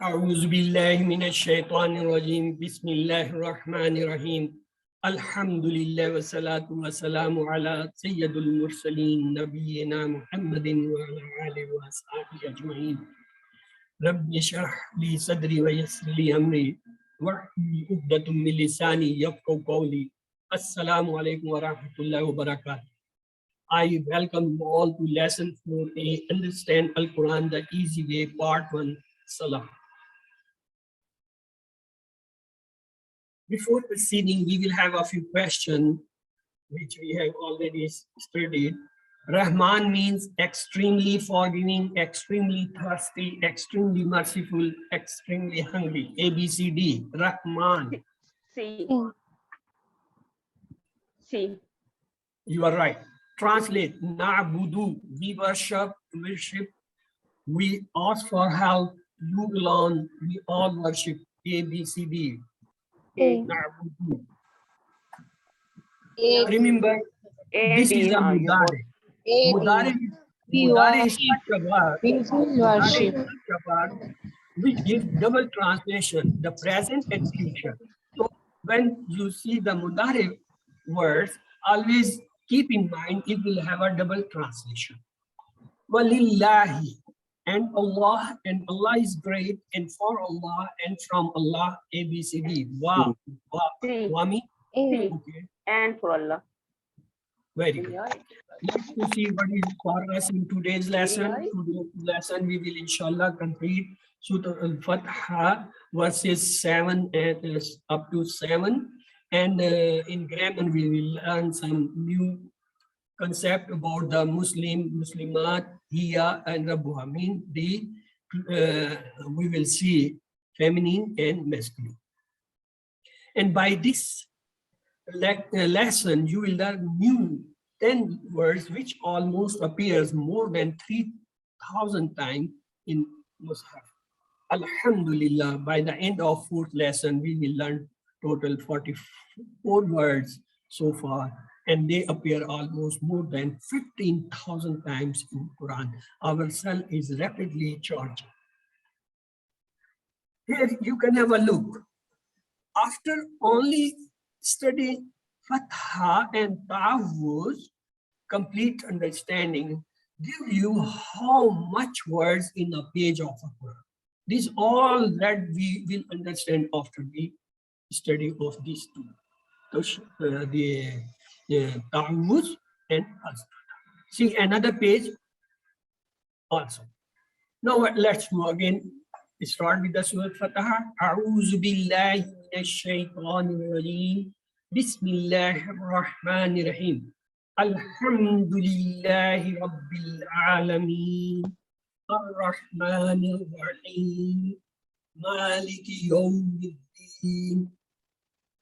أعوذ بالله من الشيطان الرجيم بسم الله الرحمن الرحيم الحمد لله والصلاة والسلام على سيد المرسلين نبينا محمد وعلى آله وصحبه أجمعين رب اشرح لي صدري ويسر لي أمري واحلل عقدة من لساني يفقهوا قولي السلام عليكم ورحمة الله وبركاته. I welcome you all to lesson 4A, Understand Al-Quran the Easy Way, part 1, Sallah. Before proceeding, we will have a few questions which we have already studied. Rahman means extremely forgiving, extremely thirsty, extremely merciful, extremely hungry. A, B, C, D. Rahman. C. C. You are right. Translate. Na'budu. We worship. We ask for help. You alone. We all worship. A, B, C, D. A. Na'budu. A, Remember, A this and D. is a mudare. A, Mudare we is worship. such a word. We Mudare is worship. such a word which gives double translation, the present and future. So when you see the mudare words, always keep in mind it will have a double translation. Walillahi, and Allah is great, and for Allah and from Allah. A, B, C, D. Wa, C. Wami. C. Okay, And for Allah. very good. Let's to see what is for us in today's lesson. Today's lesson we will inshallah complete Surah Al-Fatha verses 7 and up to 7. And in grammar we will learn some new concept about the Muslimat, Hiya and Rabbuha. Mean we will see feminine and masculine. And by this lesson you will learn new 10 words which almost appears more than 3,000 times in Mus'haf. Alhamdulillah, by the end of fourth lesson we will learn total 44 words so far, and they appear almost more than 15,000 times in Quran. Our cell is rapidly charging. Here you can have a look. After only study Fatha and Ta'awuz, complete understanding give you how much words in a page of a Quran. This all that we will understand after the study of these two. The Ta'awuz and Azr. See another page also. Now let's go again. Start with the Surah Fataha. A'udhu billahi minash shaitanir rajim. Bismillahir rahmanir rahim. Alhamdulillahi rabbil alamin. Ar-Rahmanir Rahim. Maliki yawmiddin.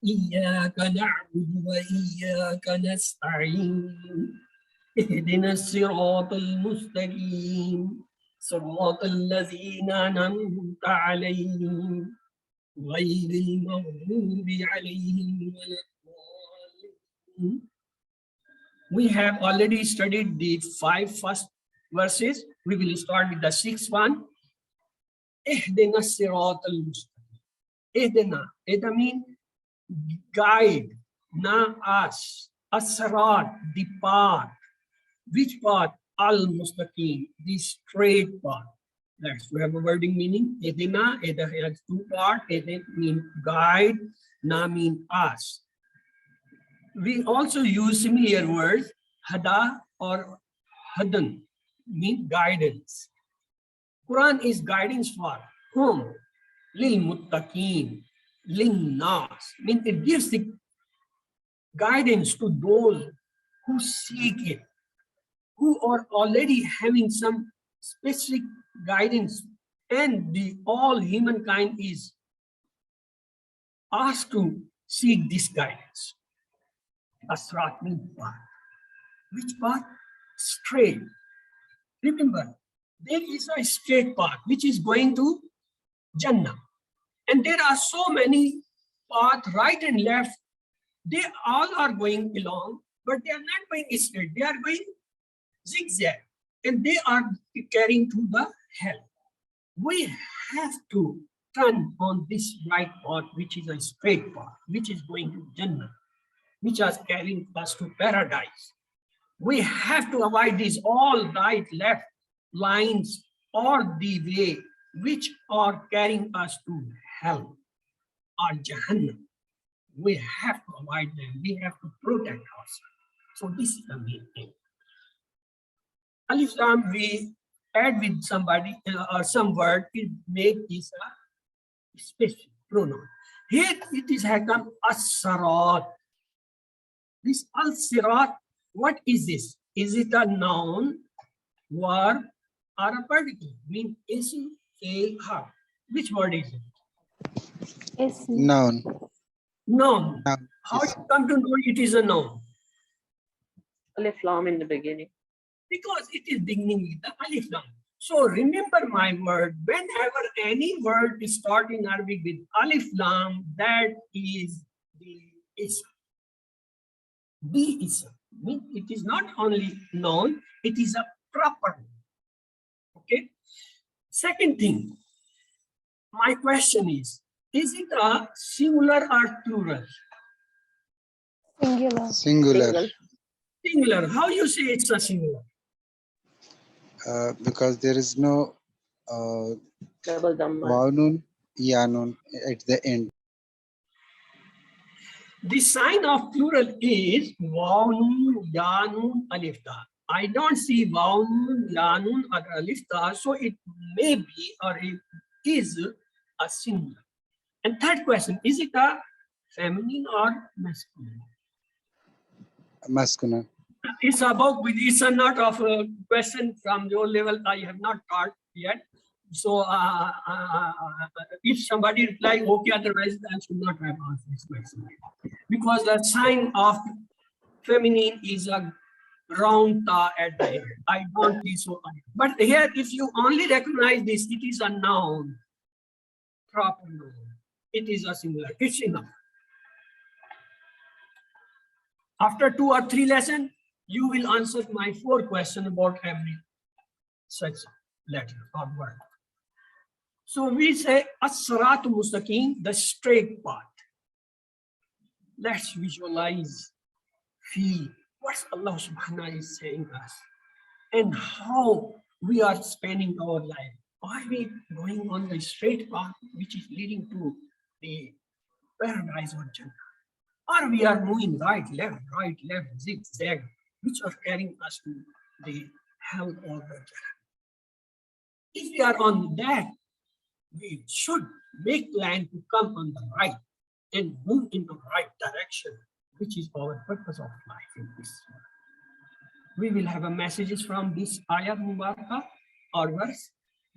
Iyyaka na'budu wa iyyaka nasta'in. Ihdina as-siratal mustaqim. صراط الذين أنعمت عليهم غير المغضوب عليهم ولا الضالين. We have already studied the 5 first verses. We will start with the 6th one. Ihdina as-siratal mustaqim. Ihdina. It means guide. Na us. As-sirat, the path. Which path? Al-Mustaqim, the straight path. That's we have a wording meaning. Ihdina, it has 2 parts. It means guide, na mean us. We also use similar words, hada or hadan, mean guidance. Quran is guidance for whom? Lil muttaqin, lil nas. Mean it gives the guidance to those who seek it, who are already having some specific guidance, and all humankind is asked to seek this guidance. Asrat means path. Which path? Straight. Remember, there is a straight path which is going to Jannah. And there are so many paths, right and left. They all are going along, but they are not going straight. They are going zigzag, and they are carrying to the hell. We have to turn on this right path, which is a straight path, which is going to Jannah, which is carrying us to paradise. We have to avoid these all right, left lines or the way which are carrying us to hell or Jahannam. We have to avoid them. We have to protect ourselves. So this is the main thing. Alif Lam, we add with somebody or some word, it make this a specific pronoun. Here it is become as-sirat. This al-sirat, what is this? Is it a noun, verb, or a particle? Mean ism, fail, harf. Which word is it? Noun. Noun. Noun. How you come to know it is a noun? Alif Lam in the beginning. Because it is beginning with the alif lam. So remember my word, whenever any word is starting Arabic with alif lam, that is the ism. The ism. It is not only noun, it is a proper noun. Okay. Second thing, my question is it a singular or plural? Singular. Single. Singular. How you say it's a singular? Because there is no Double Dhamma. Waunun, Yanun at the end. The sign of plural is Waunun, Yanun, Alif Ta. I don't see Waunun, Yanun, or Alif Ta, so it may be or it is a singular. And third question, is it a feminine or masculine? Masculine. It's about, it's a not of a question from your level, I have not taught yet. So if somebody reply okay, otherwise I should not have answered this question. Because the sign of feminine is a round ta at the end. I don't think so. But here, if you only recognize this, it is a noun, proper noun. It is a singular. It's enough. After 2 or 3 lessons, you will answer my 4 questions about every such letter or word. So we say as-siratu mustaqim, the straight path. Let's visualize, feel what Allah subhanahu wa ta'ala is saying us and how we are spending our life. Are we going on the straight path which is leading to the paradise or Jannah? Or we are moving right, left, zigzag, which are carrying us to the hell or the Jannah? If we are on that, we should make plan to come on the right and move in the right direction, which is our purpose of life in this world. We will have a messages from this ayah mubarakah or verse.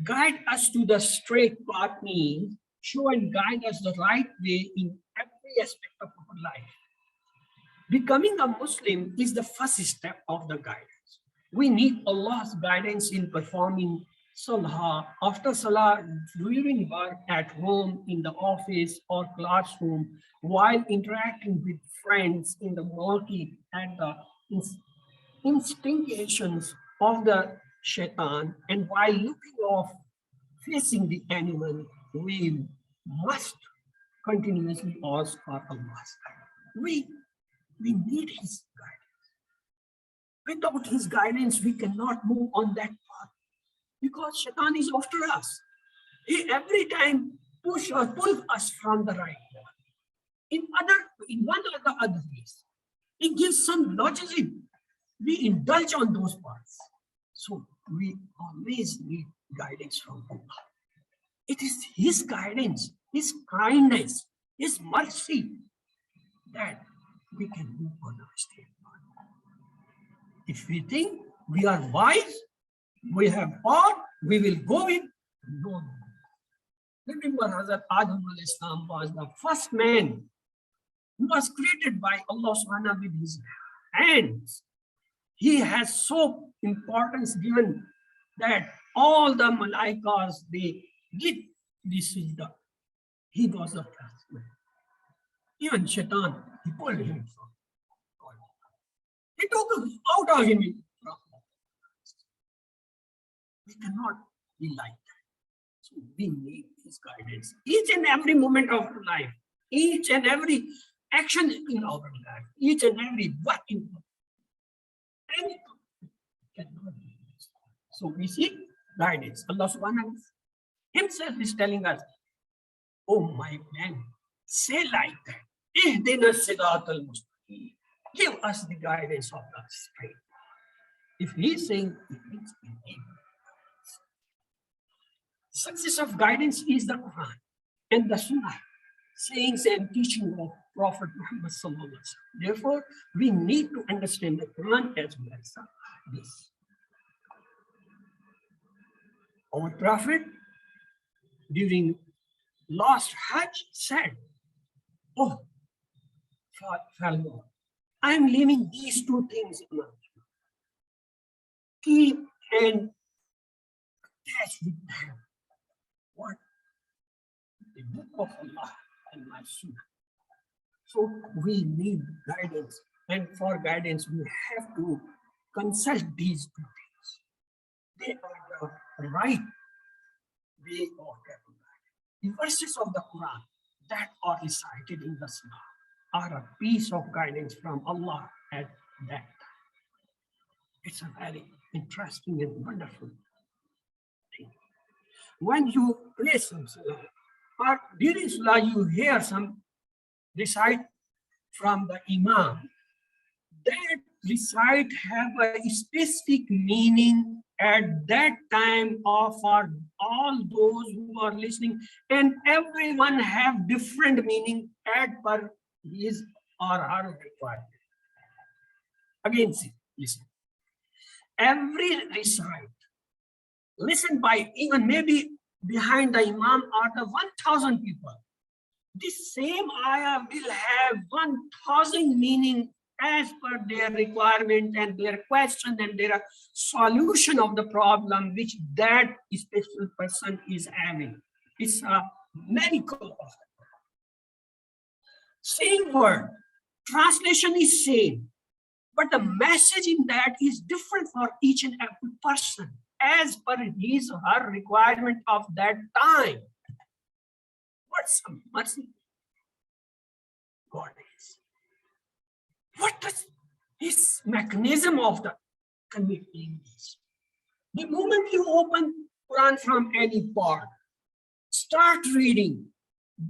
Guide us to the straight path means show and guide us the right way in every aspect of our life. Becoming a Muslim is the first step of the guidance. We need Allah's guidance in performing Sallah, after Salah, during work, at home, in the office or classroom, while interacting with friends in the market, at the instigations of the shaitan, and while looking off, facing the animal, we must continuously ask for Allah's guidance. We need His guidance. Without His guidance, we cannot move on that path. Because shaitan is after us. He every time push or pull us from the right path. In one or the other ways. He gives some logicism. We indulge on those paths. So we always need guidance from Allah. It is His guidance, His kindness, His mercy that we can move on our straight path. If we think we are wise, we have power, we will go in. No. Remember, Hazrat Adam al-Islam was the first man who was created by Allah subhanahu with his hands. He has so importance given that all the malaikas, they did this sajda. He was the first man. Even shaitan, he pulled him from God. He took him out of him. We cannot be like that. So we need His His guidance. Each and every moment of our life, each and every action in our life, each and every work in our life. Cannot be this. So we seek guidance. Allah subhanahu himself is telling us, oh my man, say like that. Ihdina siratal mustaqim. Give us the guidance of the straight. If he is saying, it means indeed. Success of guidance is the Quran and the Sunnah, sayings and teaching of Prophet Muhammad sallallahu alaihi wasallam. Therefore, we need to understand the Quran as well as this. Our Prophet, during last Hajj, said, oh, Pharaoh, I am leaving these two things among you. Keep and attach with them. What? The book of Allah and my Sunnah. So we need guidance, and for guidance we have to consult these two things. They are the right way of getting guidance. The verses of the Quran that are recited in the Sunnah are a piece of guidance from Allah at that time. It's a very interesting and wonderful thing. When you play some Salah, or during Salah you hear some recite from the Imam, that recite have a specific meaning at that time of for all those who are listening, and everyone have different meaning at per his or her requirement. Again, see, listen. Every recite, listen by even maybe behind the Imam are the 1,000 people. This same ayah will have 1,000 meaning as per their requirement and their question and their solution of the problem which that special person is having. It's a miracle of it. Same word, translation is same, but the message in that is different for each and every person as per his or her requirement of that time. What's the mercy God is? What is his mechanism of the conveying this? The moment you open Quran from any part, start reading,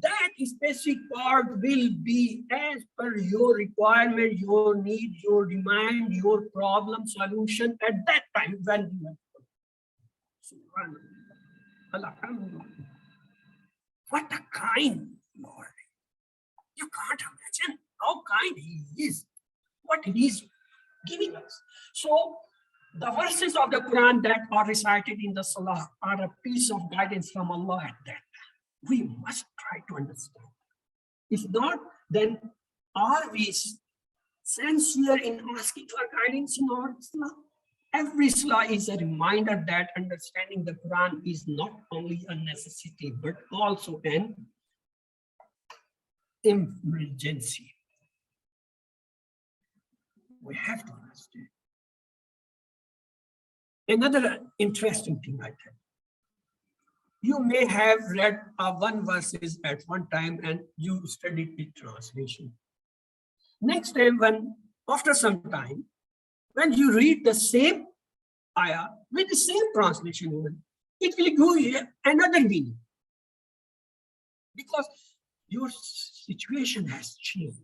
that specific part will be as per your requirement, your need, your demand, your problem solution at that time when you have Subhanallah. What a kind Lord. You can't imagine how kind he is, what he is giving us. So the verses of the Quran that are recited in the Salah are a piece of guidance from Allah at that time. We must try to understand. If not, then are we sincere in asking for guidance in our Salah? Every Salah is a reminder that understanding the Quran is not only a necessity, but also an emergency. We have to understand. Another interesting thing I tell you may have read one verses at one time and you studied the translation. Next time, after some time, when you read the same ayah with the same translation, it will give you another meaning. Because your situation has changed.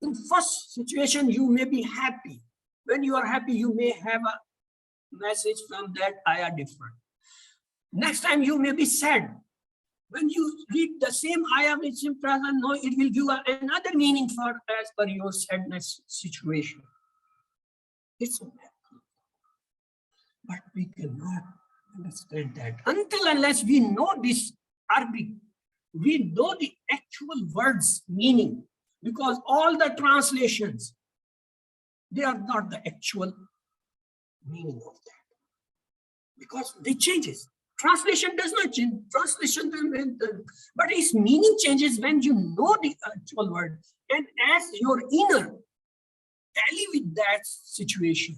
In first situation, you may be happy. When you are happy, you may have a message from that ayah different. Next time you may be sad. When you read the same ayah with same present, no, it will give another meaning for as per your sadness situation. It's a miracle. But we cannot understand that until unless we know this Arabic, we know the actual words meaning, because all the translations, they are not the actual meaning of that, because they changes. Translation does not change. Translation, but its meaning changes when you know the actual word, and as your inner tally with that situation,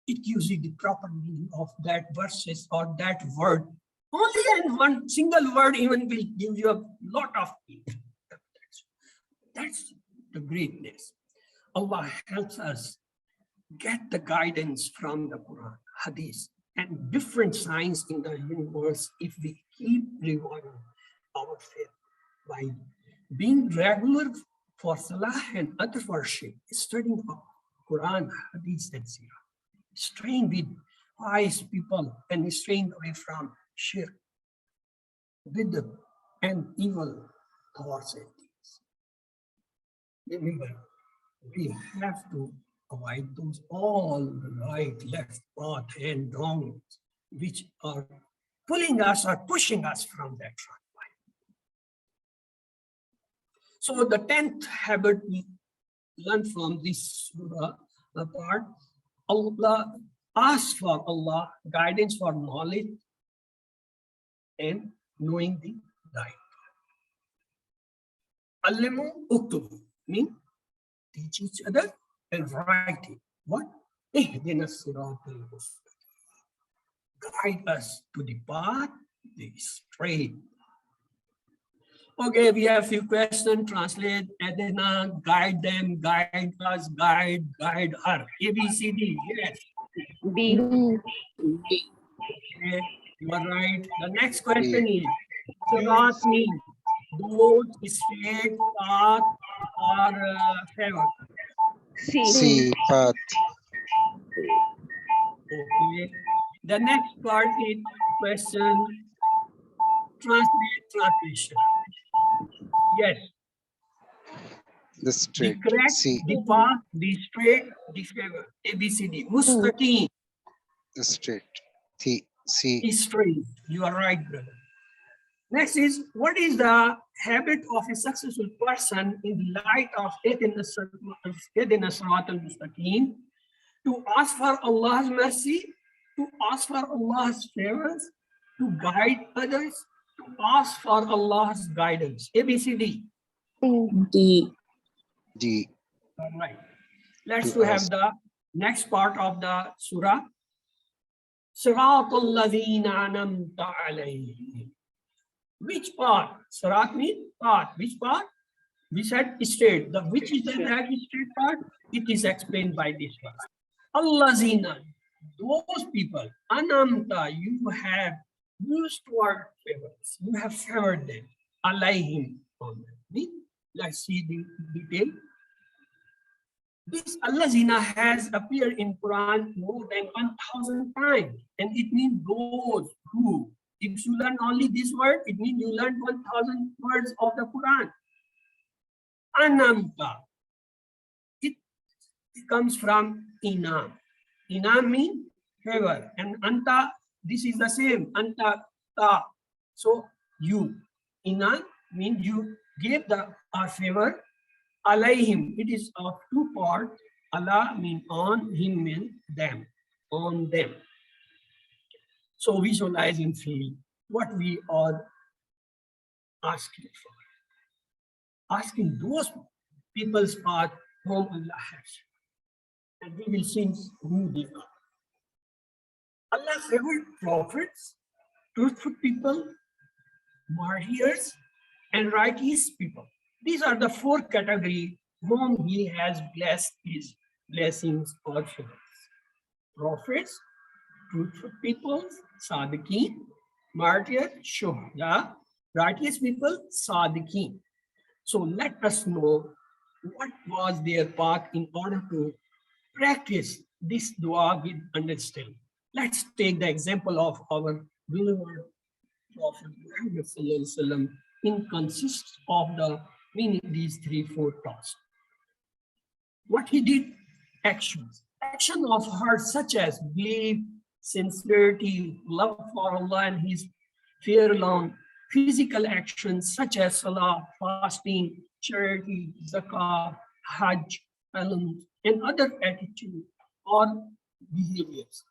it gives you the proper meaning of that verses or that word Only and one single word even will give you a lot of things. That's the greatness. Allah helps us get the guidance from the Quran, Hadith, and different signs in the universe if we keep reviving our faith by being regular for Salah and other worship, studying Quran, Hadith, and Sirah, staying with wise people and staying away from shirk, bid'ah, and evil thoughts and deeds. Remember, we have to avoid those all right, left, path, and wrong, which are pulling us or pushing us from that track. So the 10th habit we learn from this surah part, Allah asks for Allah guidance for knowledge and knowing the right. Alimu uktubu means teach each other and writing. What? Ihdina siratal mustaqim. Guide us to the path, the straight. Okay, we have a few questions. Translate. Adina, guide them, guide us, guide her. A, B, C, D. Yes. B. Okay, you are right. The next question is, Sirat means those straight path or favor. C. C. Path. Okay. The next part is question. Translation. Yes. The The straight. correct, C. the path, the straight, the favor. A, B, C, D. Mustaqim The straight. C. C. is straight. You are right, brother. Next is, what is the habit of a successful person in the light of Ihdina Siratal Mustaqim? To ask for Allah's mercy, to ask for Allah's favors, to guide others, to ask for Allah's guidance. A, B, C, D. D. D. All right. Let's To have ask. the next part of the surah. Siratal ladhina anamta alayhim. Which part? Sirat means path. Which part? We said straight. The which is the right straight part? It is explained by this verse. Allazina, those people, anamta, you have used toward favors. You have favored them. Alayhim on them. Let's see the detail. This Allazina has appeared in Quran more than 1,000 times, and it means those who. If you learn only this word, it means you learned 1,000 words of the Quran. Anamta. It comes from inam. Inam means favor, and anta, this is the same. Anta ta. So you. Inam means you gave the favor. Alayhim, it is of two parts. Allah means on, him means them, on them. So visualize and feel what we are asking for. Asking those people's path whom Allah has. And we will see who they are. Allah favored prophets, truthful people, martyrs, and righteous people. These are the four categories whom he has blessed his blessings or favors. Prophets, truthful people, Sadiqeen, martyrs, Shuhada, righteous people, Sadiqeen. So let us know what was their path in order to practice this dua with understanding. Let's take the example of our beloved Prophet Muhammad Sallallahu Alaihi Wasallam in consists of the meaning these 3-4 tasks. What he did, actions. Action of heart such as belief, sincerity, love for Allah and his fear alone. Physical actions such as salah, fasting, charity, zakah, hajj, alms, and other attitudes or behaviors.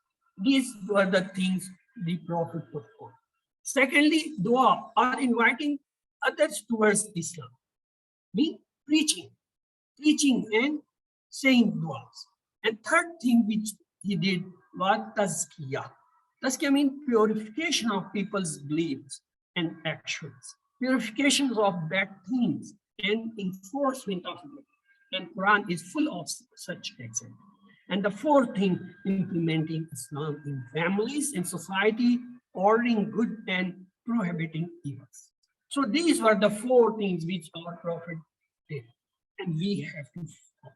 These were the things the Prophet performed. Secondly, dua or inviting others towards Islam. Me preaching and saying duas. And third thing which he did was tazkiyah, Tazkiyah means purification of people's beliefs and actions, purifications of bad things and enforcement of good. And Quran is full of such examples. And the fourth thing, implementing Islam in families and society, ordering good and prohibiting evils. So these were the four things which our Prophet did. And we have to follow.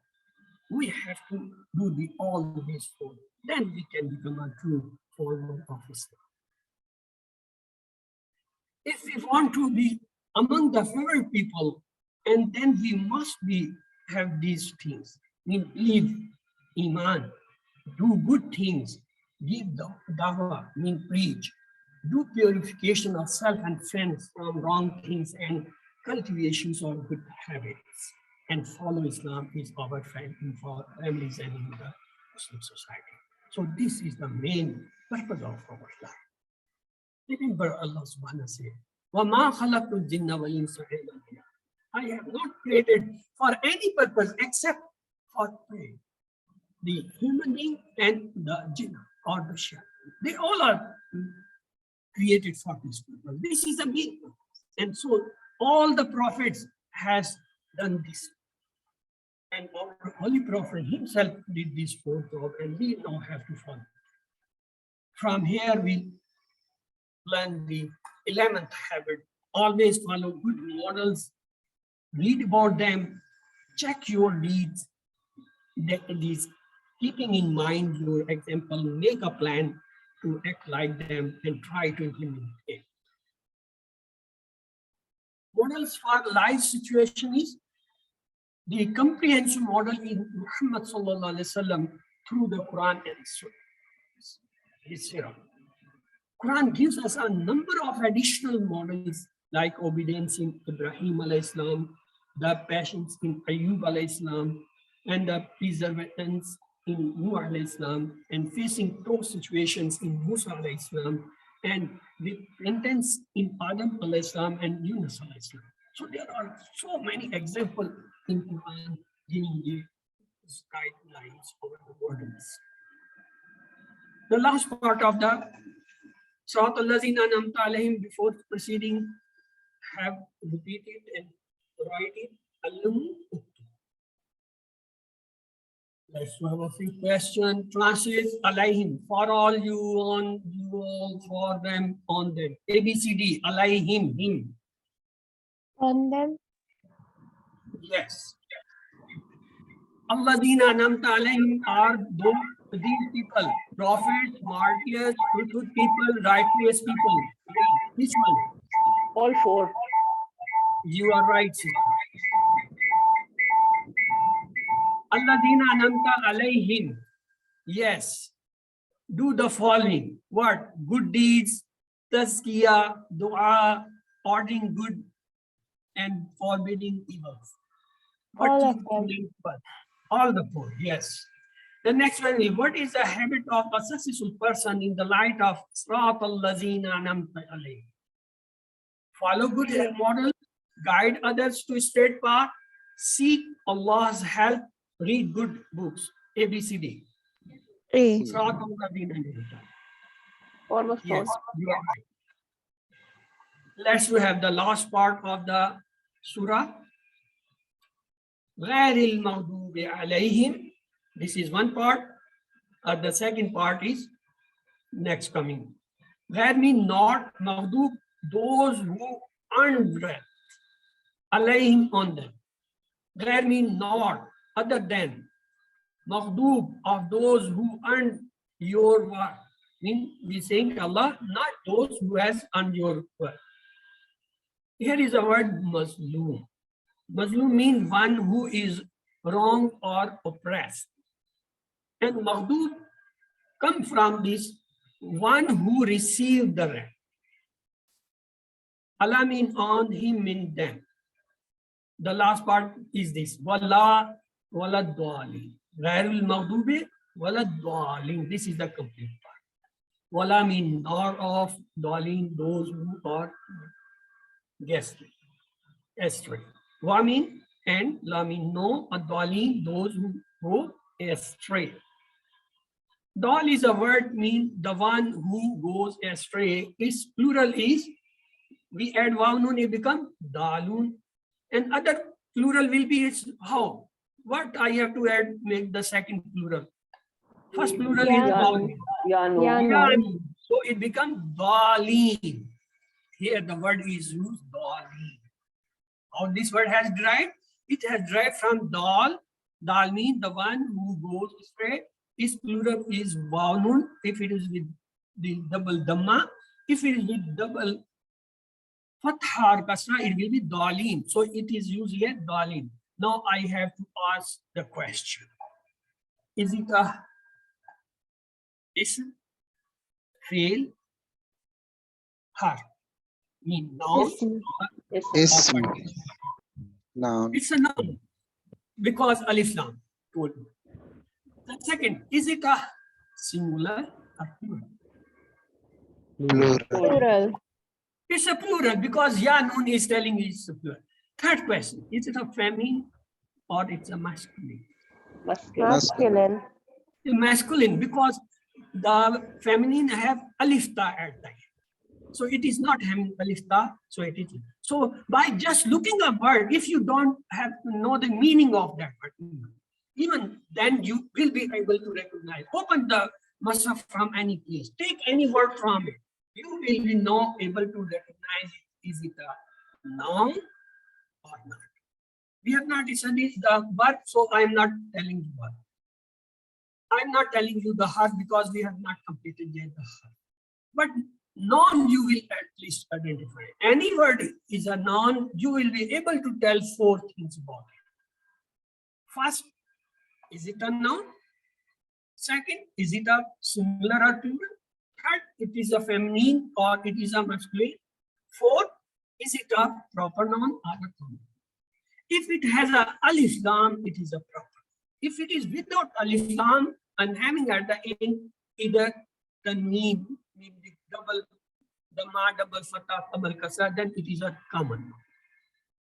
We have to do all these four. Then we can become a true follower of Islam. If we want to be among the favored people, and then we must have these things. We believe, iman, do good things, give dawah, mean preach, do purification of self and friends from wrong things and cultivations of good habits, and follow Islam is our families and in the Muslim society. So this is the main purpose of our life. Remember Allah subhanahu wa ta'ala said, وَمَا خَلَقْتُ الْجِنَّ وَالْإِنسَ إِلَّا لِيَعْبُدُونِ. I have not created for any purpose except for prayer. The human being and the jinn or the shadow, they all are created for this purpose. This is a big purpose. And so all the prophets has done this. And our Holy Prophet himself did this fourth job, and we now have to follow. From here we learn the 11th habit. Always follow good models, read about them, check your deeds, keeping in mind your example, make a plan to act like them and try to implement it. Models for life situation is the comprehensive model in Muhammad sallallahu alaihi wasallam through the Quran and Surah. Quran gives us a number of additional models like obedience in Ibrahim alayhi salam, the patience in Ayyub alayhi salam, and the perseverance in Nuh alayhi salam, and facing tough situations in Musa alayhi salam, and repentance in Adam alayhi salam and Yunus alayhi salam. So there are so many examples in Quran giving the guidelines for the models. The last part of the Surat al-Lazina an'amta alayhim before proceeding have repeated and write it. Let's have a few questions. Translate alayhim, for all you, on you all, for them, on them. ABCD, alayhim, him. On them. Yes. Alladina an'amta alayhim are these people, prophets, martyrs, truthful people, righteous people. Which one? All four. You are right, sister. Alladina an'amta alayhim. Yes. Do the following. What? Good deeds, tazkiyah, dua, ordering good and forbidding evils. All of them. All the four, yes. The next one is, what is the habit of a successful person in the light of Sirat al-Lazina an'amta alayhim? Follow good models, guide others to straight path, seek Allah's help, read good books. ABCD. A. Sirat al-Lazina an'amta. Almost Yes, all. you are right. Let's have the last part of the surah. غَيْرِ الْمَغْضُوبِ عَلَيْهِمْ. This is one part. The second part is next coming. That means not maghdub, those who earn bread. Alayhim, on them. That means not, other than. Maghdub, of those who earn your work. Means we saying Allah, not those who has earned your work. Here is the word mazloom. Mazloom means one who is wrong or oppressed. And maghdub come from this one who received the wrath. Allah means on him, in them. The last part is this. Wala wala dwali. Ghairul maghdubi wala dwalin. This is the complete part. Wala means nor of, dwalin, those who are guessed. Astray. Wa mean and, la mean no, adwalin, those who go astray. Dal is a word mean the one who goes astray. Its plural is, we add waw nun, it become dalun. And other plural will be its how? What I have to add make the second plural? First plural is Yan. waw. Yanu. Yan. Yani. So it becomes daleen. Here the word is used daleen. How this word has derived? It has derived from dal. Dal means the one who goes astray. Its plural is wawnun if it is with the double dhamma. If it is with double fatha or kasra, it will be daleen. So it is used here daleen. Now I have to ask the question. Is it a ism, fail, har? Mean noun? Ism. Ism. Noun. It's a noun because alif lam told me. The second, is it a singular or plural? Plural. Plural. It's a plural because ya nun is telling it's a plural. Third question, is it a feminine or it's a masculine? Masculine. Masculine. Masculine because the feminine have alif ta at the end. So it is not having alif ta, so it is. So by just looking a word, if you don't have to know the meaning of that word, even then you will be able to recognize. Open the masaf from any place, take any word from it. You will be able to recognize it. Is it a noun or not? We have not studied the verb, so I am not telling you what. I'm not telling you the harf because we have not completed yet the harf. But noun you will at least identify. Any word is a noun, you will be able to tell four things about it. First, is it a noun? Second, is it a singular or plural? Third, it is a feminine or it is a masculine. Fourth, is it a proper noun or a pronoun? If it has a alif lam, it is a proper. If it is without alif lam and having at the end either the need the double dhamma, double fatah, double kasra, then it is a common noun.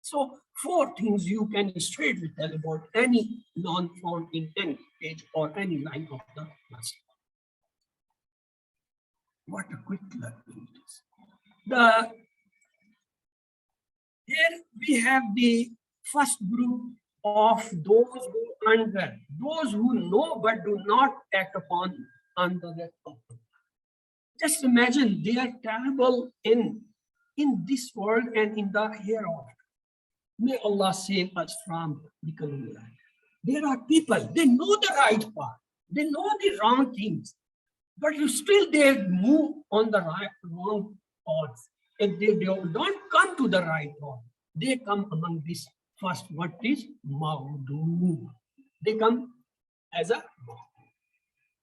So four things you can straightly tell about any noun found in any page or any line of the class. What a quick learning it is. Here we have the first group of those who under, those who know but do not act upon under the authority. Just imagine they are terrible in this world and in the hereafter. May Allah save us from becoming like. There are people, they know the right path, they know the wrong things, but still they move on the wrong paths. If they don't come to the right path, they come among this first, what is Maudu. They come as a Maudu.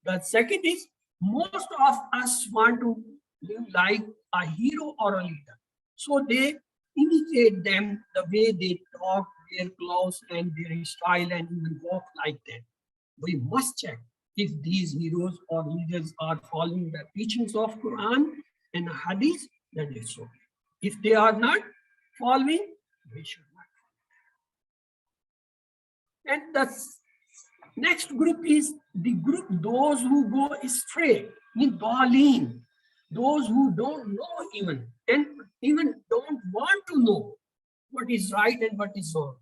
The second is, most of us want to live like a hero or a leader. So they imitate them, the way they talk, their clothes and their style and even walk like that. We must check if these heroes or leaders are following the teachings of Quran and Hadith, then it's okay. If they are not following, we should not. And the next group is the group, those who go astray, mean Daleen, those who don't know even, and even don't want to know what is right and what is wrong.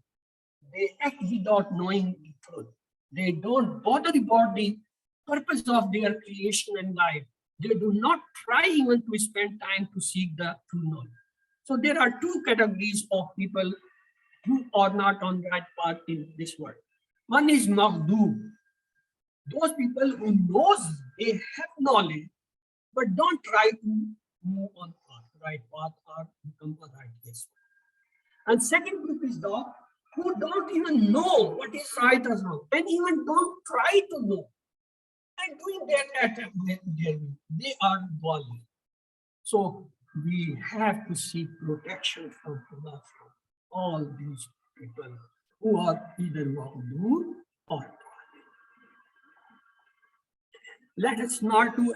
They act without knowing the truth. They don't bother about the purpose of their creation and life. They do not try even to spend time to seek the true knowledge. So there are two categories of people who are not on the right path in this world. One is Maghdub. Those people who knows they have knowledge, but don't try to move on the right path or become a righteous. And second group is those who don't even know what is right or wrong, and even don't try to know. And doing that at their they are falling. So we have to seek protection from Allah from all these people who are either Maghdub or Dhalin. Let us not do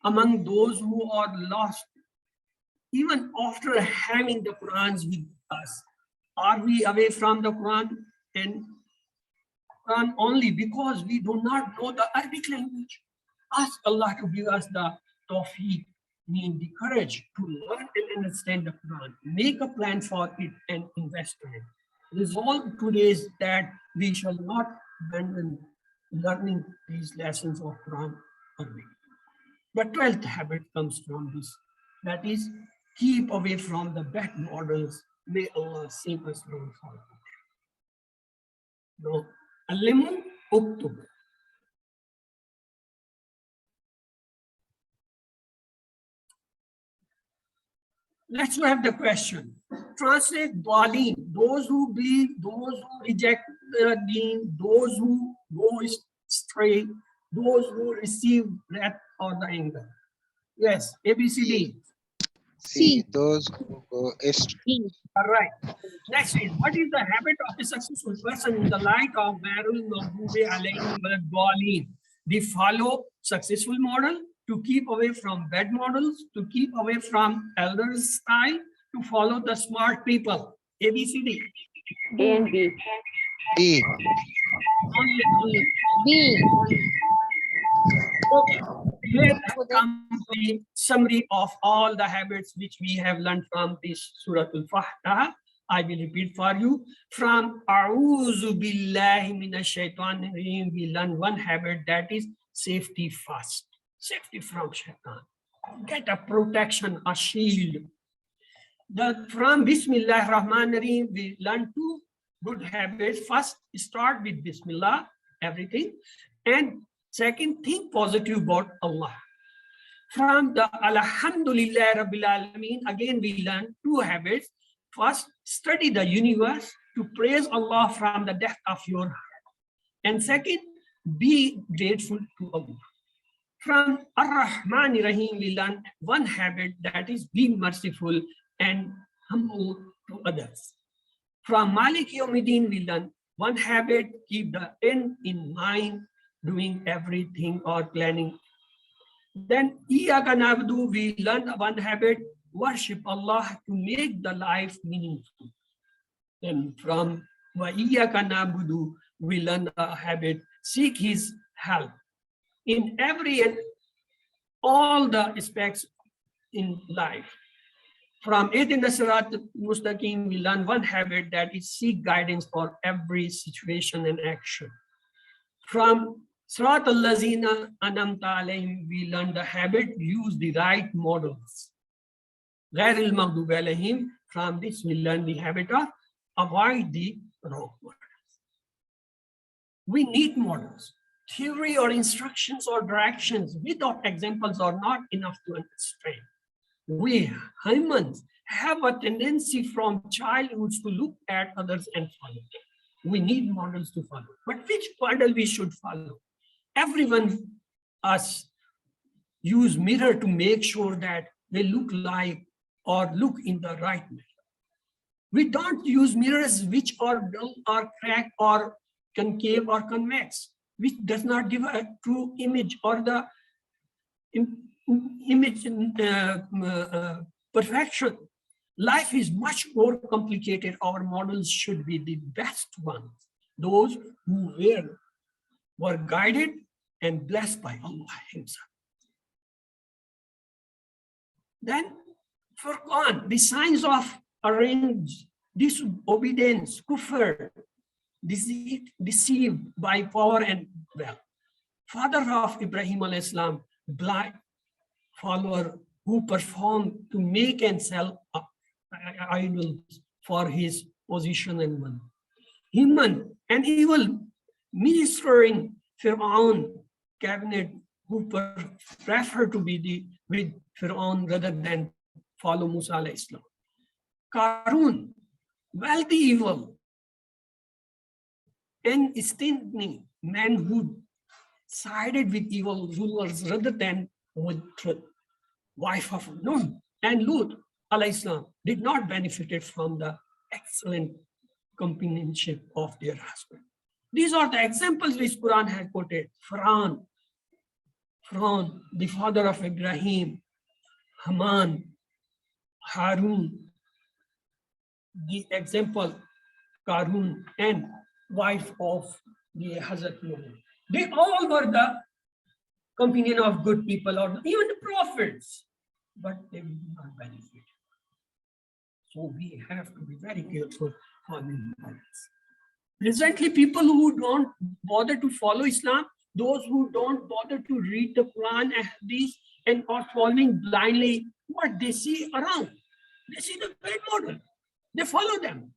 among those who are lost, even after having the Qurans with us. Are we away from the Quran and Quran only because we do not know the Arabic language? Ask Allah to give us the tawfiq, mean the courage to learn and understand the Quran. Make a plan for it and invest in it. Resolve today is that we shall not abandon learning these lessons of Quran early. The 12th habit comes from this. That is, keep away from the bad models. May Allah save us from falling. Now, alimu uktub. Let's have the question. Translate Dalin, those who believe, those who reject the deen, those who go astray, those who receive wrath or the anger. Yes, ABCD. C. Those who go astray. All right. Next is, what is the habit of a successful person in the light of Barul Maghdubi alayhim wal-Dhalin? They follow successful model to keep away from bad models, to keep away from elders' style, to follow the smart people. ABCD. A and B. B. Only. B. Okay. Here comes the summary of all the habits which we have learned from this Surah Al-Fatiha. I will repeat for you. From A'udhu Billahi Minash Shaitanir Rajeem, we learn one habit, that is safety first. Safety from shaitan. Get a protection, a shield. From Bismillah Rahman Rahim, we learn two good habits. First, start with Bismillah, everything. And second, think positive about Allah. From the Alhamdulillah Rabbil Alameen, again we learn two habits. First, study the universe to praise Allah from the depth of your heart. And second, be grateful to Allah. From Ar-Rahman Rahim, we learn one habit, that is being merciful and humble to others. From Malik Yawmiddin, we learn one habit, keep the end in mind, doing everything or planning. Then Iyaka Na'budu, we learn one habit, worship Allah to make the life meaningful. And from Wa Iyaka Na'budu, we learn a habit, seek His help in every and all the aspects in life. From Ihdina Siratal Mustaqim, we learn one habit, that is seek guidance for every situation and action. From Siratal Lazina Anamta Alayhim, we learn the habit, use the right models. Ghairil Maghdubi Alayhim, from this we learn the habit of avoid the wrong models. We need models. Theory or instructions or directions without examples are not enough to understand. We humans have a tendency from childhood to look at others and follow them. We need models to follow. But which model we should follow? Everyone us use mirror to make sure that they look like or look in the right manner. We don't use mirrors which are dull or cracked or concave or convex, which does not give a true image or the image perfection. Life is much more complicated. Our models should be the best ones. Those who were guided and blessed by Allah Himself. Then Furqan, the signs of arranged disobedience, kufr, deceived by power and wealth. Father of Ibrahim alayhi salam, blind follower who performed to make and sell idols for his position and money. Human and evil ministering Fir'aun cabinet who prefer to be with Fir'aun rather than follow Musa alayhi salam. Qarun, wealthy evil and stingy man who sided with evil rulers rather than with truth. Wife of Nuh and Lut alayhi salam did not benefit from the excellent companionship of their husband. These are the examples which Quran has quoted. Fir'aun, the father of Ibrahim, Haman, Harun, the example Qarun, and wife of the Hazrat Nuh. They all were the companion of good people or even the prophets, but they will not benefit. So we have to be very careful following balance. Presently, people who don't bother to follow Islam, those who don't bother to read the Quran and Hadith and are following blindly what they see around. They see the bad model. They follow them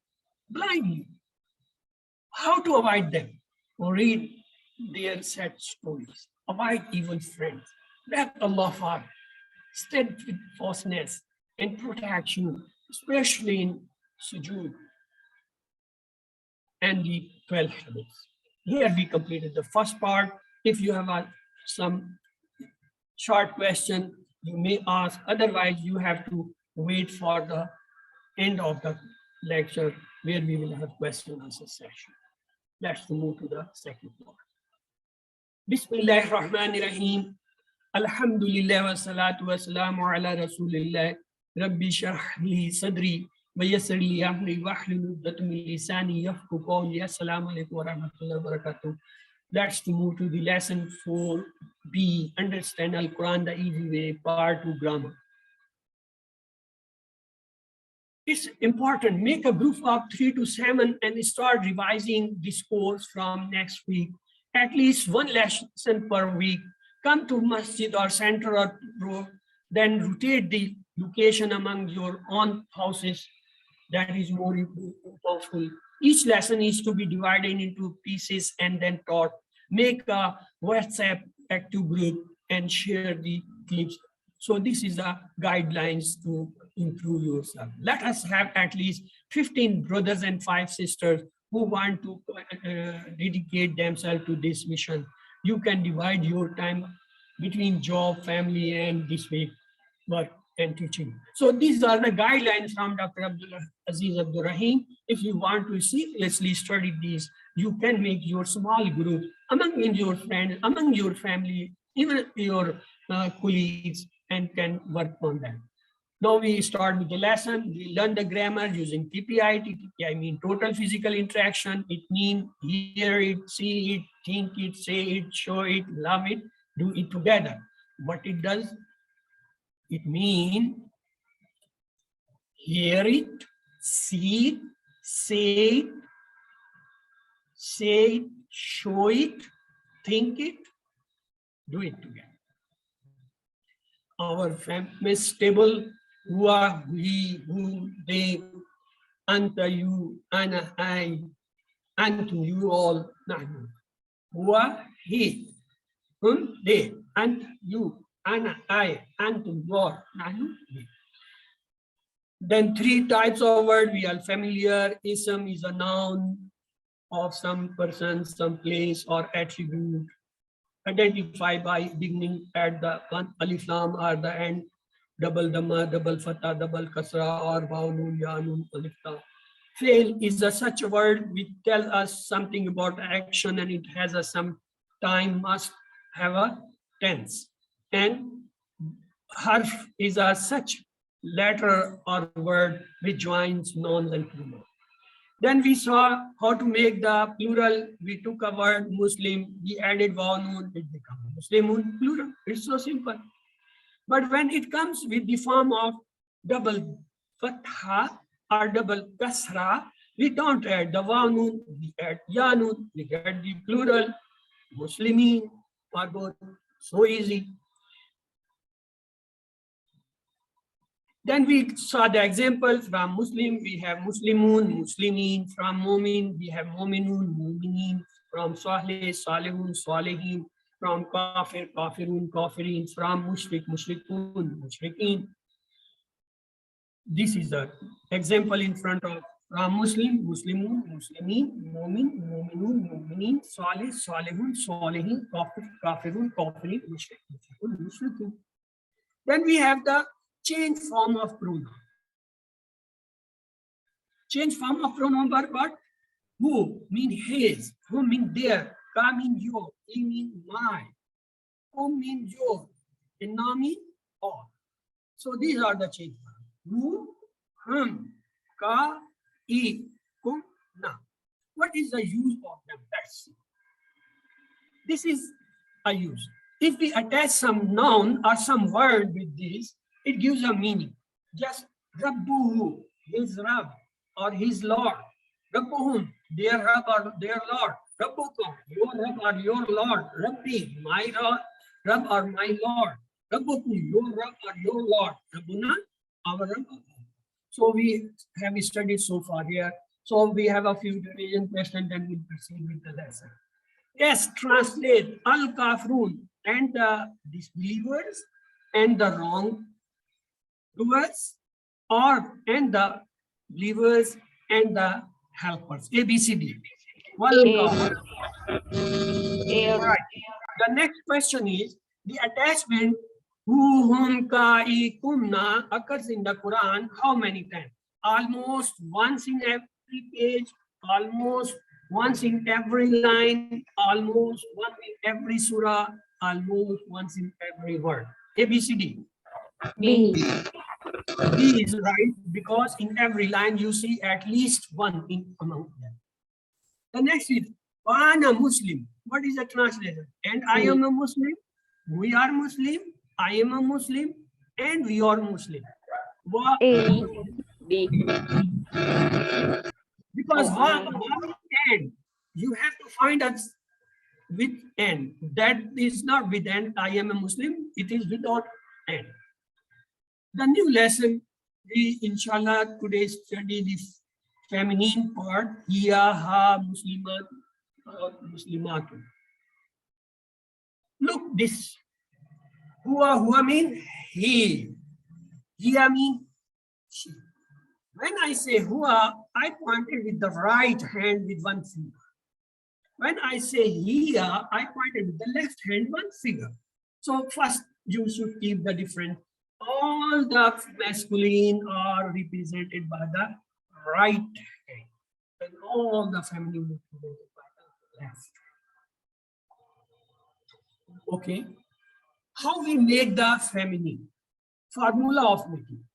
blindly. How to avoid them? Read their sad stories. Avoid evil friends. Beg Allah for steadfastness and protection, especially in sujood and the 12 habits. Here we completed the first part. If you have some short question, you may ask. Otherwise, you have to wait for the end of the lecture where we will have question and answer session. Let's move to the second part. Bismillahir Rahmanir Rahim. Alhamdulillah wa salatu wa salamu ala Rasulillah. Rabbi shrah li sadri wa yassir li amri wahlul 'uqdatam min lisani yafqahu qawli. Assalamu alaikum wa rahmatullahi wa barakatuh. Let's move to the lesson 4B. Understand Al-Quran the easy way, part 2, grammar. It's important. Make a group of 3 to 7 and start revising this course from next week. At least one lesson per week. Come to masjid or center or road, then rotate the location among your own houses. That is more powerful. Each lesson is to be divided into pieces and then taught. Make a WhatsApp active group and share the clips. So this is the guidelines to improve yourself. Let us have at least 15 brothers and 5 sisters who want to dedicate themselves to this mission. You can divide your time between job, family, and this week work and teaching. So these are the guidelines from Dr. Aziz Abdul Rahim. If you want to seriously study these, you can make your small group among your friends, among your family, even your colleagues, and can work on them. Now we start with the lesson. We learn the grammar using TPI. TPI means total physical interaction. It means hear it, see it, think it, say it, show it, love it, do it together. What it does? It means hear it, see it, say it, show it, think it, do it together. Our famous table, huwa, he, who, they, anta, you, ana, I, antum, you all, nahnu. Huwa, he, whom, they, anta, you, ana, I, antum, you all, nahnu, we. Then 3 types of word we are familiar. Ism is a noun of some person, some place, or attribute. Identify by beginning at the alif lam or the end, double dhamma, double fatha, double kasra, or vav nun, ya nun, alif lam. Fail is such a word which tells us something about action, and it has some time, must have a tense. And harf is such letter or word which joins nouns and plural. Then we saw how to make the plural. We took a word Muslim, we added vav nun, it becomes Muslimun, plural. It's so simple. But when it comes with the form of double fatha or double kasra, we don't add the vav nun, we add ya nun, we get the plural Muslimin or both. So easy. Then we saw the example. From Muslim, we have Muslimun, Muslimin. From Mumin, we have Muminun, Muminin. From Salih, Salihun, Salihin. From Kafir, Kafirun, Kafirin. From Mushrik, Mushrikun, Mushrikin. This is the example in front of from Muslim, Muslimun, Muslimin, Mumin, Muminun, Muminin, Salih, Salihun, Salihin, Kafir, Kafirun, Kafirin, Mushrik, Mushrikun, Mushrikin. Then we have the change form of pronoun. Change form of pronoun what? Who mean his, who mean their, ka mean your, he mean my, who mean your, and na mean all. So these are the change forms. Who, hum, ka, e, kum, na. What is the use of them? Let's see. This is a use. If we attach some noun or some word with this, it gives a meaning. Just Rabbuhu, his Rabb or his Lord. Rabbuhum, their Rabb or their Lord. Rabbukum, your Rabb or your Lord. Rabbi, my Rabb or my Lord. Rabbukum, your Rabb or your Lord. Rabbuna, our Rabb. So we have studied so far here. So we have a few revision questions, then we'll proceed with the lesson. Yes, translate al-kafirun and the disbelievers and the wrong doers, or and the believers and the helpers. A, B, C, D. Wal-kafir. Right. The next question is the attachment hu, hum, ka, I, kumna occurs in the Quran how many times? Almost once in every page, almost once in every line, almost once in every surah, almost once in every word. A, B, C, D. B. D is right because in every line you see at least one in among them. The next is Ana Muslim. What is the translation? And I am a Muslim. We are Muslim. I am a Muslim. And we are Muslim. A. D. Because and you have to find us with and. That is not with and. I am a Muslim. It is without and. The new lesson, we inshallah today study this feminine part. Hiya, ha, Muslimat, Muslimatun. Look this. Huwa mean he. Hiya mean she. When I say huwa, I pointed with the right hand with one finger. When I say hiya, I pointed with the left hand one finger. So first you should keep the different. All the masculine are represented by the right hand, and all the feminine represented by the left. Okay. How we make the feminine? Formula of making.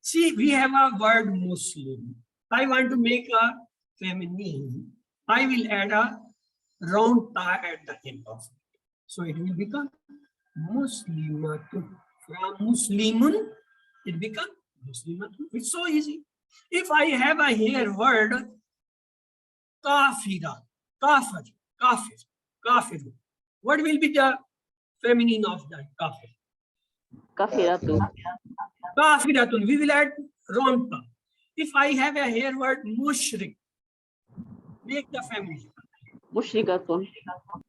See, we have a word Muslim. I want to make a feminine. I will add a round ta at the end of it. So it will become Muslimatun. From Muslimun, it becomes Muslimatun. It's so easy. If I have a here word kafira, kafir, kafir, kafir, what will be the feminine of that kafir? Kafiratu. Kafiratun, we will add round ta. If I have a here word mushrik, make the feminine. Mushrikatun.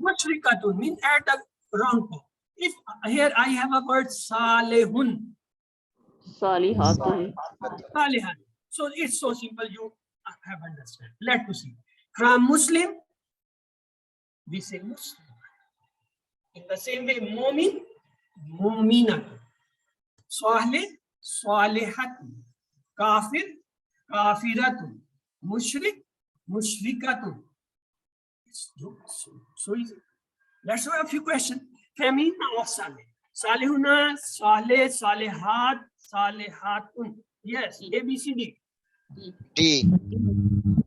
Mushrikatun means add the round ta. If here I have a word salihun, Salihatun. salihan. So it's so simple, you have understand. Let's see. From Muslim, we say Muslim. In the same way, Mu'min, Mu'minatun. Salih, Salihatun. Kafir, Kafiratun. Mushrik, Mushrikatun. It's so easy. Let's have a few questions. Feminine of Salih. Salihuna, Saleh, Salihat, Salihatun. Yes, A, B, C, D. D.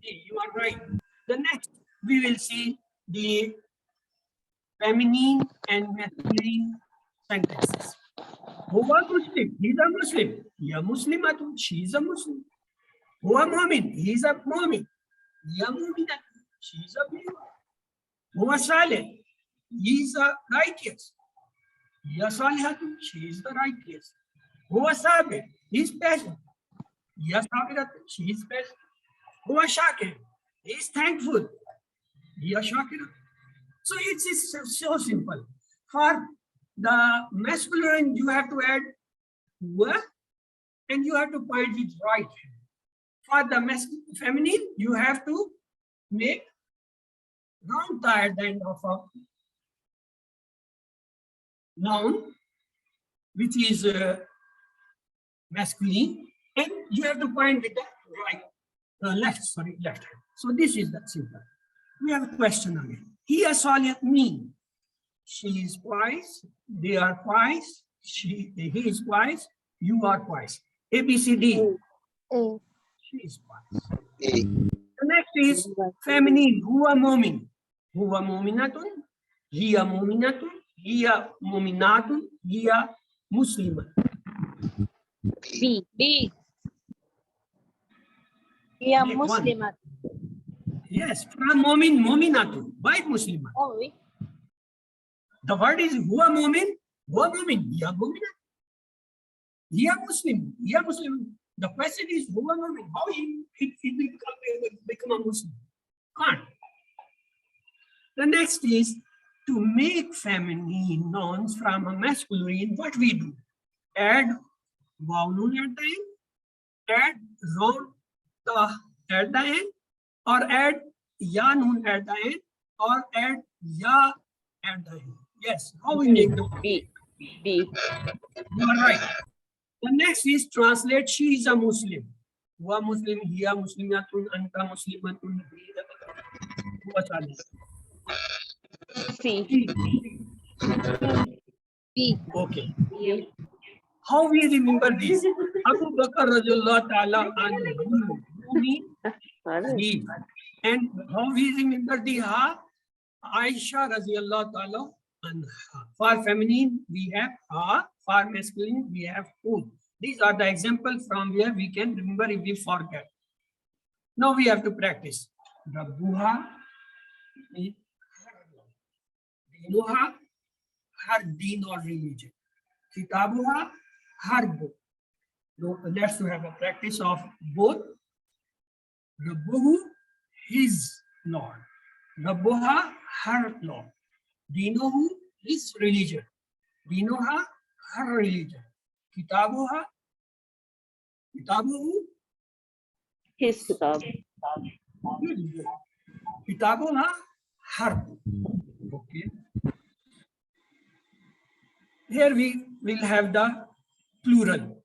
You are right. The next, we will see the feminine and masculine sentences. Huwa Muslim, he's a Muslim. Ya Muslimatun, she is a Muslim. Huwa Mu'min, he's a Mu'min. Ya Mu'minatun, she is a believer. Huwa Saleh, he is a righteous. Ya Salihatun, she is the righteous. Huwa Sabir, he is patient. Ya Sabiratun, she is patient. Huwa Shakir, he is thankful. Ya Shakir. So it's so simple. For the masculine, you have to add huwa and you have to point with right hand. For the feminine, you have to make round ta at the end of a noun, which is masculine, and you have to point with the left hand. So this is that simple. We have a question again. Here Salih mean she is twice, they are twice, he is twice, you are twice. A, B, C, D. A. She is twice. A. The next is feminine. Huwa Mu'min. Huwa Mu'minatun. Hiya Mu'minatun. Hiya mu'minatun. Hiya muslimat. B. B. Hiya Make one. Muslimat. Yes, from mu'min, mu'minatun. Why muslimat? Oh, The word is huwa mu'min, hiya mu'minat. Hiya Muslim, hiya Muslim. The question is huwa mu'min. How he will become a Muslim? Can't. The next is to make feminine nouns from a masculine. What we do? Add waw noon at the end, add round ta at the end, or add ya noon at the end, or add ya at the end. Yes, how we make them? B. B. You are right. The next is translate. She is a Muslim. Huwa Muslim, hiya Muslimatun, anta Muslimatun. Huwa Salih. C. B. Okay. B. How we remember this? Abu Bakr radiallahu ta'ala anhu. B. And how we remember the ha? Aisha radiallahu ta'ala anha. For feminine, we have ha. For masculine, we have hu. These are the examples from where we can remember if we forget. Now we have to practice. Rabbuha, Dinuha, her deen or religion. Kitabuha, her book. So let's have a practice of both. Rabbuhu, his Lord. Rabbuha, her Lord. Dinuhu, his religion. Dinuha, her religion. Kitabuha, Kitabuhu, His kitab. Kitabuha, her book. Okay. Here we will have the plural.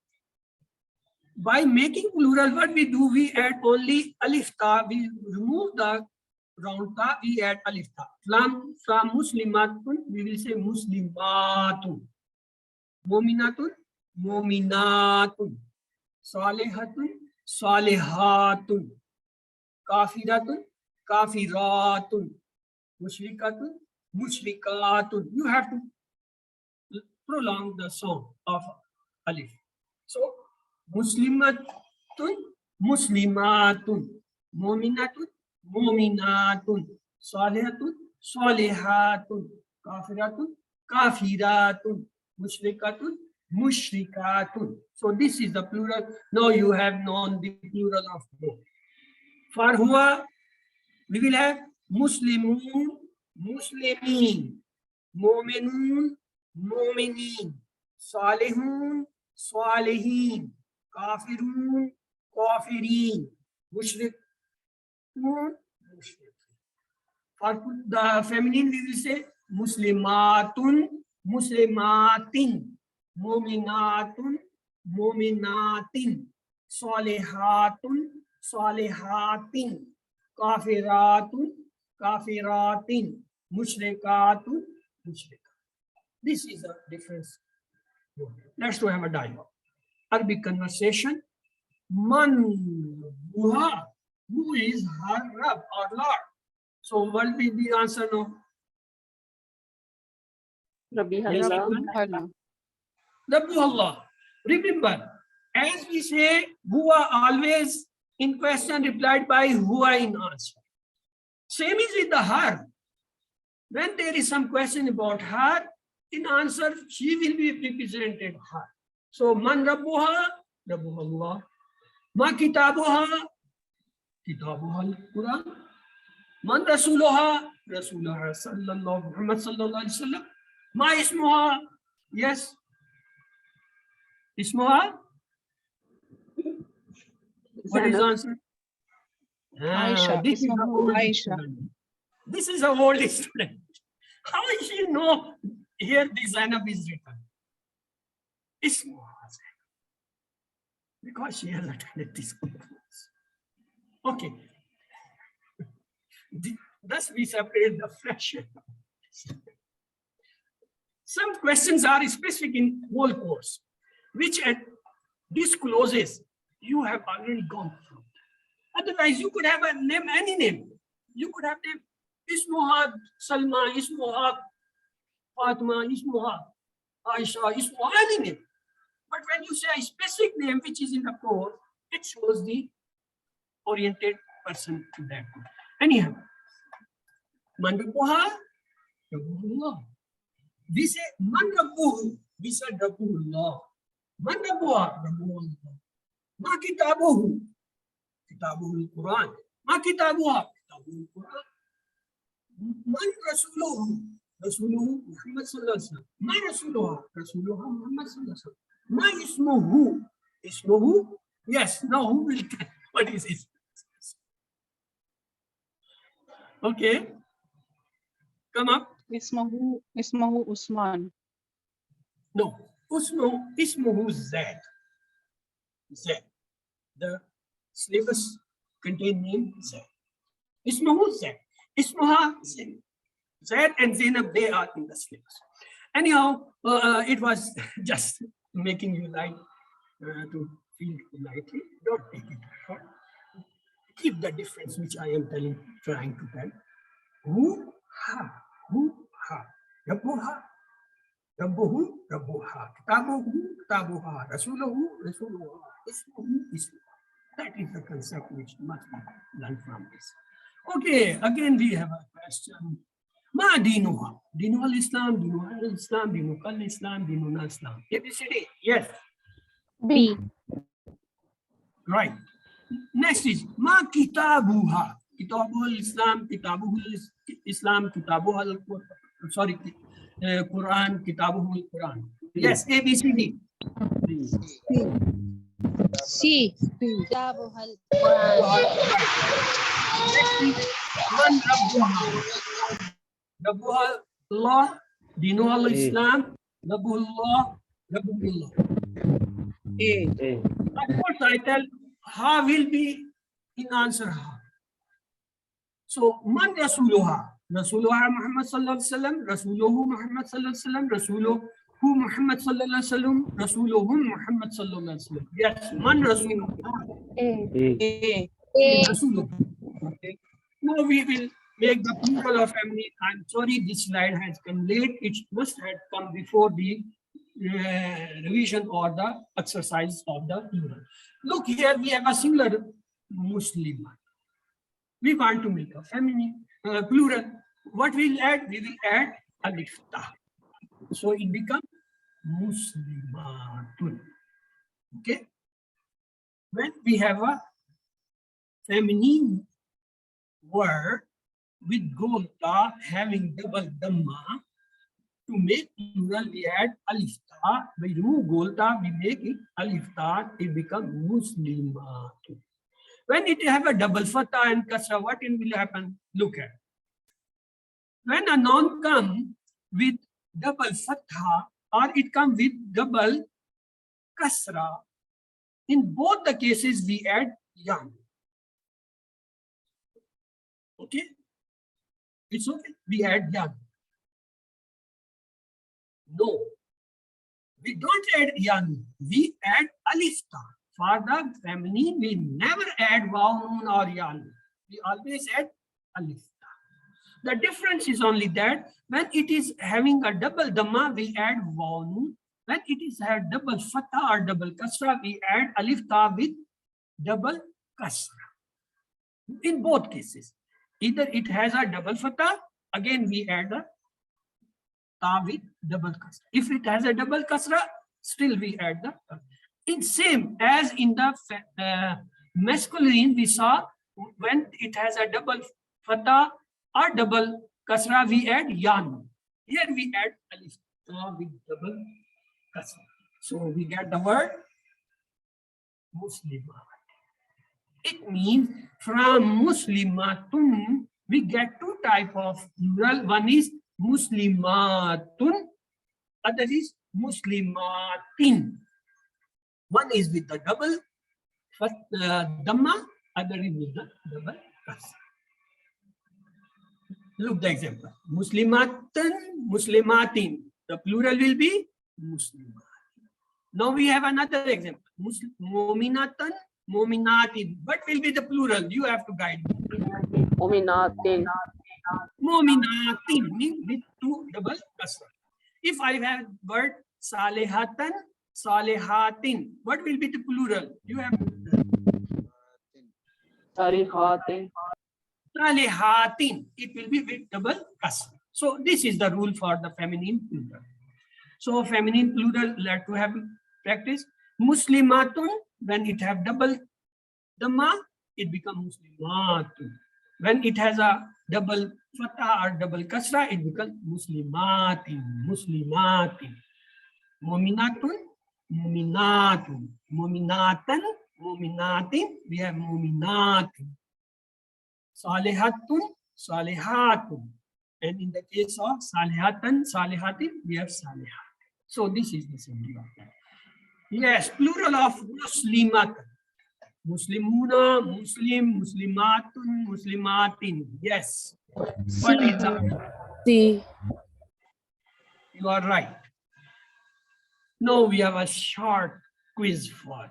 By making plural, what we do, we add only alif ta. We remove the round ta, we add alif ta. From muslimatun, we will say muslimatun. Mu'minatun, mu'minatun. Salihatun, salihatun. Kafiratun, kafiratun. Mushrikatun, mushrikatun. You have to prolong the sound of alif. So, Muslimatun, Muslimatun, Mu'minatun, Mu'minatun, Salihatun, Salihatun, Kafiratun, Kafiratun, Mushrikatun, Mushrikatun. So this is the plural. Now you have known the plural of both. For huwa, we will have Muslimun, Muslimin, Mu'minun, Mu'minin, Salihun, Salihin, Kafirun, Kafirin, Mushrikun, Mushrikin. For the feminine, we will say Muslimatun, Muslimatin, Mu'minatun, Mu'minatin, Salihatun, Salihatin, Kafiratun, Kafiratin, Mushrikatun, Mushrikatun. This is a difference. Let's do have a dialogue. Arabic conversation. Man huwa, who is her Rab or Lord? So what will be the answer now? Rabbi Yes, Allah. Rabbu Allah. Remember, as we say, huwa always in question replied by huwa in answer. Same is with the her. When there is some question about her, in answer, she will be represented her. So, man rabbuha, rabbuha Allah. Ma kitabuha, kitabuha al-Quran. Man rasuluha, rasuluha sallallahu Muhammad sallallahu alaihi wasallam. Ma ismuha, yes. Ismuha? What is the answer? Aisha. This is the oldest Aisha. student. This is the oldest student. How is she know here the Zainab is written? Ismuha. Because she has attended this conference. Okay. Thus we separate the fresh. Some questions are specific in whole course, which at discloses you have already gone through. Otherwise, you could have a name, any name. You could have name Ismuha Salma, Ismuha Fatima ismuha, Aisha ismuha, any name. But when you say a specific name which is in the code, it shows the oriented person to that code. Anyhow, man rabbuha, rabbuhullah. We say man rabbuhu, we say rabbuhullah. Man rabbuha, rabbuhullah. Ma kitabuhu, kitabuhul Quran. Ma kitabuha, kitabuhul Quran. Man rasuluhu, rasuluhu Muhammad sallallahu alaihi wasallam. Ma rasuluha, rasuluha Muhammad sallallahu alaihi wasallam. Ma ismuhu, ismuhu. Yes, now who will tell what is it? Okay, come up. Ismahu Usman. No, ismuhu Zaid. Zaid. The syllabus contain name Zaid. Ismuhu Zaid. Ismuha Zaid. Zaid and Zainab, they are in the syllabus. Anyhow, it was just making you light to feel lightly. Don't take it hard. Keep the difference which I am trying to tell. Who ha, Rabbuha, Rabbuhu, Rabbuha, Kitabuhu, Kitabuha, Rasuluhu, Rasuluha, Ismuhu, Ismuha. That is the concept which must be learned from this. Okay, again we have a question. Ma dinuha, dinu al-Islam, dinu al-Islam, dinu al-Islam, dinu al-Islam. ABCD, yes, B. right. Next is ma kitabuha, kitabul Islam, kitabuhul Islam, kitabuhul sorry, Quran, kitabuhul Quran. Yes, ABCD. C. Kitabuhal Quran. Man rabbuha, rabbuha Allah, dinu al-Islam, rabbuhullah, rabbuhullah. A. Of course, title ha will be in answer ha. So man rasuluha, rasuluha Muhammad sallallahu alaihi wasallam, rasuluhu Muhammad sallallahu alaihi wasallam, rasuluhu Muhammad sallallahu alaihi wasallam, rasuluhu Muhammad sallallahu alaihi wasallam. Yes, man rasuluha. A. Rasuluhu. Okay. Now we will make the plural of family. I'm sorry, this slide has come late. It must have come before the revision or the exercise of the plural. Look here, we have a singular Muslim. We want to make a feminine plural. What we'll add? We will add alif ta. So it becomes Muslimatun. Okay. When we have a feminine word with golta having double dhamma, to make plural, we add alif ta. We remove golta, we make it alif ta. It becomes Muslimatun. When it have a double fatha and kasra, what will happen? Look at. When a noun comes with double fatha or it comes with double kasra, in both the cases we add yan. Okay? It's okay. We add yan. No. We don't add yan. We add alif ta. For the feminine, we never add waw, noon or yan. We always add alif ta. The difference is only that when it is having a double dhamma, we add waw, noon. When it is had double fatha or double kasra, we add alif ta with double kasra. In both cases, either it has a double fatha, again we add a ta with double kasra. If it has a double kasra, still we add the. It's same as in the masculine we saw when it has a double fatha or double kasra, we add yan. Here we add alif ta with double kasra. So we get the word Muslimat. It means from Muslimatun we get two types of plural. One is Muslimatun, other is Muslimatin. One is with the double dhamma, other is with the double kasra. Look the example. Muslimatan, Muslimatin. The plural will be Muslimat. Now we have another example. Muminatan, Muminatin. What will be the plural? You have to guide me. Uminatin. Muminatin means with two double kasra. If I have word salihatan, salihatin, what will be the plural? You have Tariqatin. salihatin. It will be with double kasra. So this is the rule for the feminine plural. So feminine plural, let to have practice. Muslimatun, when it have double dhamma, it becomes muslimatun. When it has a double fatha or double kasra, it becomes muslimatin, muslimatin. Muminatun, muminatun, muminatan, muminatin, we have muminatin. Salihatun, salihatun. And in the case of salihatan, salihatin, we have salihat. So this is the symbol of that. Yes, plural of muslimat. Muslimuna, Muslim, Muslimatun, Muslimatin. Yes. What is the? C. You are right. Now we have a short quiz for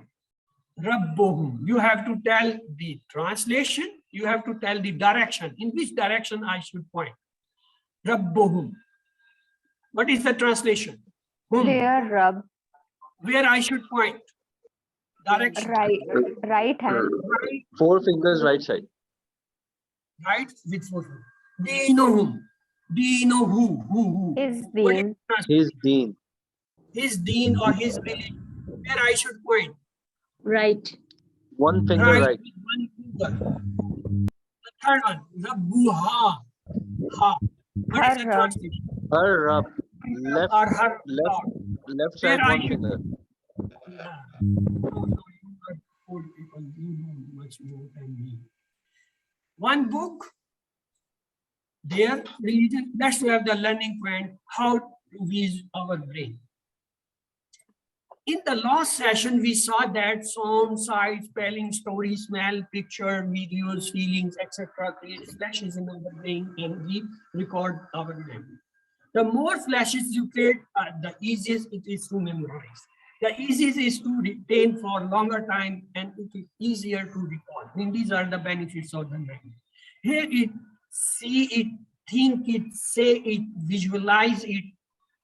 Rabbuhum. You have to tell the translation. You have to tell the direction. In which direction I should point? Rabbuhum. What is the translation? Whom? Their Rab. Where I should point? Direction. Right hand. Right, 4 fingers right side. right with 4 fingers. Do you know whom? Do you know who? Who? Is What is Deen. the translation? His deen. His deen or his belief. Where I should point? Right. 1 finger Right right. with 1 finger. The third one, Rabbuha. Ha. What is the Her Rab. translation? Her Rab. Left, Or her left, Lord. left Where side I 1 should. finger. Yeah. No, you are old people. You know much more than me. One book, their religion. That's where the learning point. How to use our brain. In the last session, we saw that sound, sight, spelling, story, smell, picture, videos, feelings, etc. create flashes in our brain and we record our memory. The more flashes you create, the easiest it is to memorize. The easiest is to retain for longer time and it is easier to recall. And these are the benefits of the memory. Hear it, see it, think it, say it, visualize it,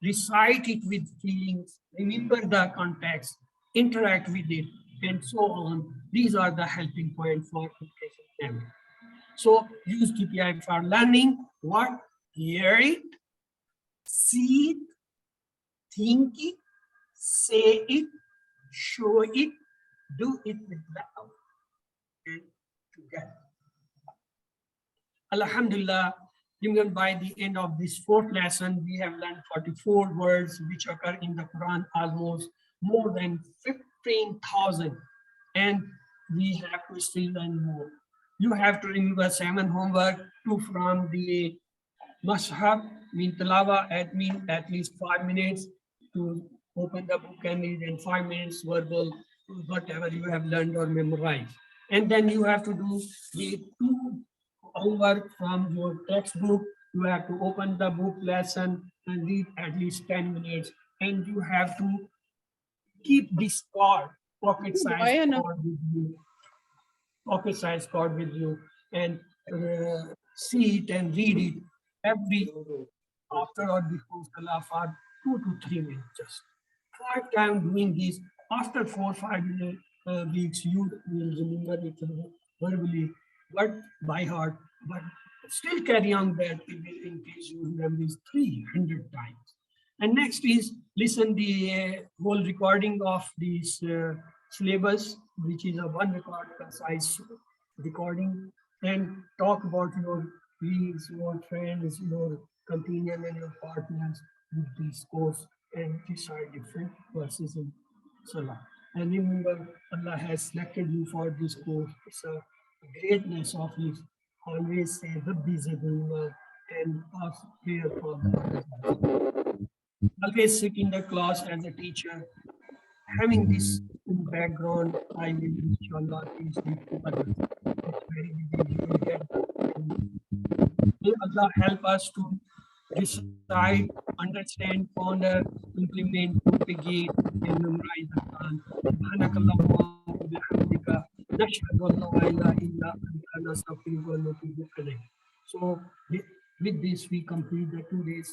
recite it with feelings, remember the context, interact with it, and so on. These are the helping points for education memory. So use TPI for learning what? Hear it, see it, think it, say it, show it, do it with love and together. Alhamdulillah, even by the end of this 4th lesson, we have learned 44 words which occur in the Quran, almost more than 15,000. And we have to still learn more. You have to remember 7 homework, 2 from the Mashhab, mean Talawa, at least 5 minutes to open the book and read, and 5 minutes verbal, whatever you have learned or memorized. And then you have to do the 2 homework from your textbook. You have to open the book lesson and read at least 10 minutes. And you have to keep this card, pocket size card with you, and see it and read it every after or before Salah for 2 to 3 minutes. Just 5 times doing this. After 4 or 5 weeks, you will remember it verbally, but by heart. But still carry on that in case you remember this 300 times. And next is listen the whole recording of this syllabus, which is a 1 record size recording, and talk about your colleagues, your friends, your companion and your partners with this course and decide different verses in Salah. And remember, Allah has selected you for this course. It's a greatness of His. Always say Rabbi Zidullah and ask prayer for them. Always sit in the class as a teacher. Having this in background, I will inshallah teach to others. It's very easy. You will get May Allah help us to decide, understand, ponder, implement, propagate, and memorize the Quran. Subhanakallahumma wa bihamdika, nashhadu an la ilaha illa anta, nastaghfiruka wa natubu ilayk. So with this, we complete the 2 days